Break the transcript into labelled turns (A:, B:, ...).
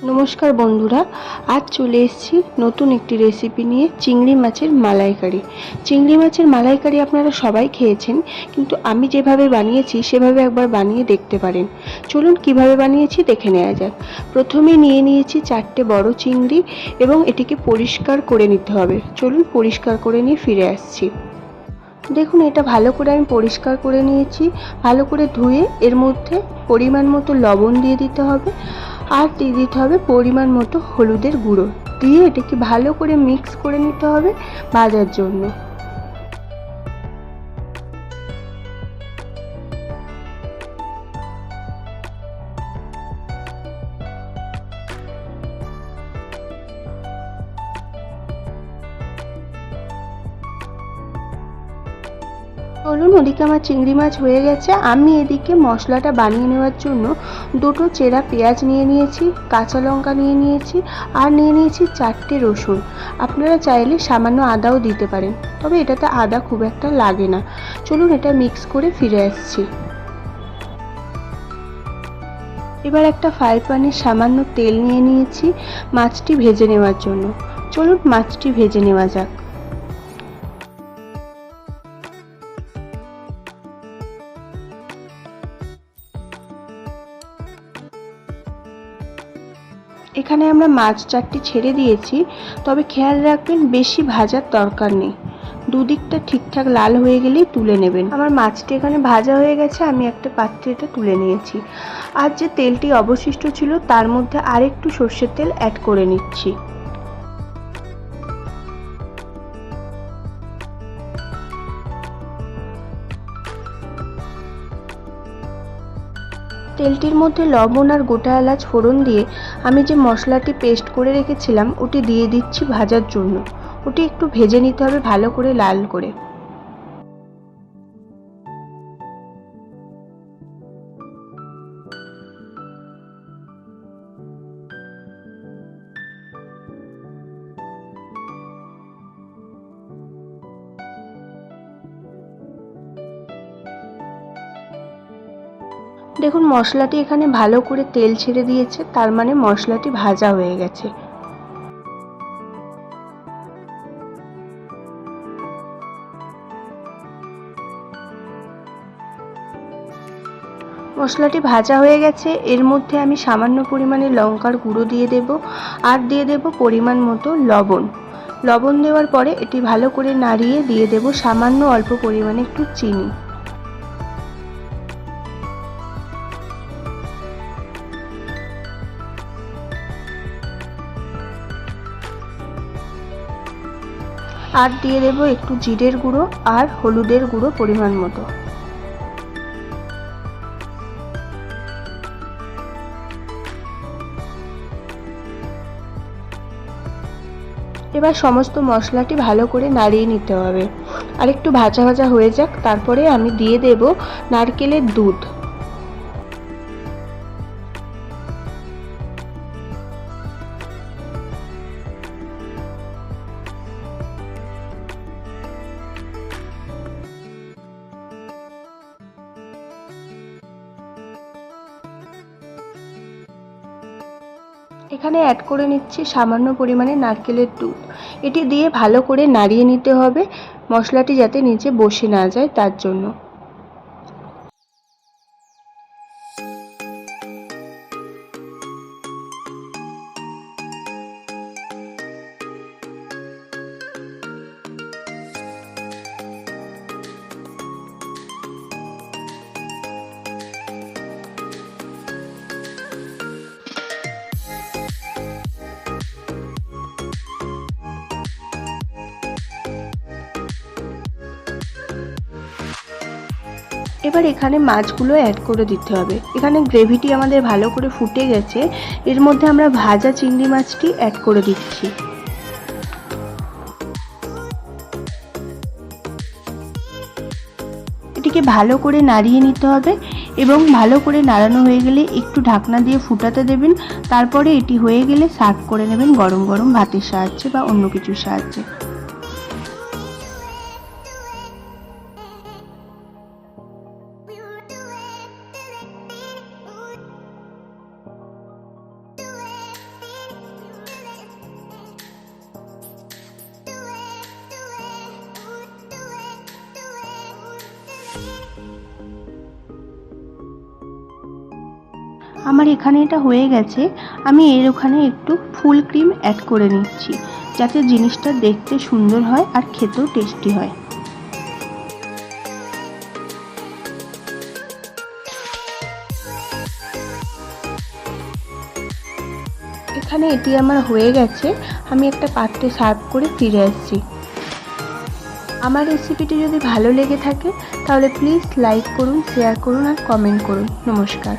A: নমস্কার বন্ধুরা, আজ চলে এসেছি নতুন একটি রেসিপি নিয়ে। চিংড়ি মাছের মালাইকারি। চিংড়ি মাছের মালাইকারি আপনারা সবাই খেয়েছেন, কিন্তু আমি যেভাবে বানিয়েছি সেভাবে একবার বানিয়ে দেখতে পারেন। চলুন কিভাবে বানিয়েছি দেখে নেওয়া যাক। প্রথমে নিয়ে নিয়েছি 4টে বড় চিংড়ি এবং এটিকে পরিষ্কার করে নিতে হবে। চলুন পরিষ্কার করে নিয়ে ফিরে আসছি। দেখুন, এটা ভালো করে আমি পরিষ্কার করে নিয়েছি। ভালো করে ধুয়ে এর মধ্যে পরিমাণ মতো লবণ দিয়ে দিতে হবে, আর দিয়ে দিতে হবে পরিমাণ মতো হলুদের গুঁড়ো। দিয়ে এটাকে ভালো করে মিক্স করে নিতে হবে ভাজার জন্য। চলুন, ওদিকে আমার চিংড়ি মাছ হয়ে গেছে। আমি এদিকে মশলাটা বানিয়ে নেওয়ার জন্য দুটো চেরা পেঁয়াজ নিয়ে নিয়েছি, কাঁচা লঙ্কা নিয়ে নিয়েছি, আর নিয়ে নিয়েছি 4টে রসুন। আপনারা চাইলে সামান্য আদাও দিতে পারেন, তবে এটাতে আদা খুব একটা লাগে না। চলুন এটা মিক্স করে ফিরে আসছি। এবার একটা ফ্রাই প্যানে সামান্য তেল নিয়ে নিয়েছি মাছটি ভেজে নেওয়ার জন্য। চলুন মাছটি ভেজে নেওয়া যাক। এখানে আমরা মাছ 4টি ছেড়ে দিয়েছি, তবে খেয়াল রাখবেন বেশি ভাজার দরকার নেই। দুদিকটা ঠিকঠাক লাল হয়ে গেলেই তুলে নেবেন। আমার মাছটি এখানে ভাজা হয়ে গেছে, আমি একটা পাত্রে এটা তুলে নিয়েছি। আর যে তেলটি অবশিষ্ট ছিল তার মধ্যে আরেকটু সর্ষের তেল অ্যাড করে নিচ্ছি। তেলটির মধ্যে লবণ আর গোটা এলাচ ফোড়ন দিয়ে আমি যে মশলাটি পেস্ট করে রেখেছিলাম ওটি দিয়ে দিচ্ছি ভাজার জন্য। ওটি একটু ভেজে নিতে হবে ভালো করে, লাল করে। দেখুন, মশলাটি এখানে ভালো করে তেল ছেড়ে দিয়েছে, তার মানে মশলাটি ভাজা হয়ে গেছে। মশলাটি ভাজা হয়ে গেছে। এর মধ্যে আমি সামান্য পরিমাণে লঙ্কার গুঁড়ো দিয়ে দেব, আর দিয়ে দেব পরিমাণ মতো লবণ। লবণ দেওয়ার পরে এটি ভালো করে নাড়িয়ে দিয়ে দেব সামান্য অল্প পরিমাণে একটু চিনি। আর দিয়ে দেব একটু জিরের গুঁড়ো আর হলুদের গুঁড়ো পরিমাণ মতো। এবার সমস্ত মশলাটি ভালো করে নাড়িয়ে নিতে হবে। আর একটু ভাজা ভাজা হয়ে যাক, তারপরে আমি দিয়ে দেব নারকেলের দুধ। এখানে অ্যাড করে নিচ্ছি সামান্য পরিমাণে নারকেলের দুধ। এটি দিয়ে ভালো করে নাড়িয়ে নিতে হবে, মশলাটি যাতে নিচে বসে না যায় তার জন্য। এবার এখানে মাছগুলো অ্যাড করে দিতে হবে। এখানে গ্রেভিটি আমাদের ভালো করে ফুটে গেছে। এর মধ্যে আমরা ভাজা চিংড়ি মাছটি অ্যাড করে দিচ্ছি। এটিকে ভালো করে নাড়িয়ে নিতে হবে, এবং ভালো করে নাড়ানো হয়ে গেলে একটু ঢাকনা দিয়ে ফুটাতে দেবেন। তারপরে এটি হয়ে গেলে সার্ভ করে নেবেন গরম গরম ভাতের সাহায্যে বা অন্য কিছুর সাহায্যে। আমার এখানে এটা হয়ে গেছে। আমি এর ওখানে একটু ফুল ক্রিম অ্যাড করে নিচ্ছি, যাতে জিনিসটা দেখতে সুন্দর হয় আর খেতেও টেস্টি হয়। এখানে এটি আমার হয়ে গেছে। আমি একটা পাত্রে সার্ভ করে ফিরে আসছি। আমার রেসিপিটি যদি ভালো লেগে থাকে তাহলে প্লিজ লাইক করুন, শেয়ার করুন আর কমেন্ট করুন। নমস্কার।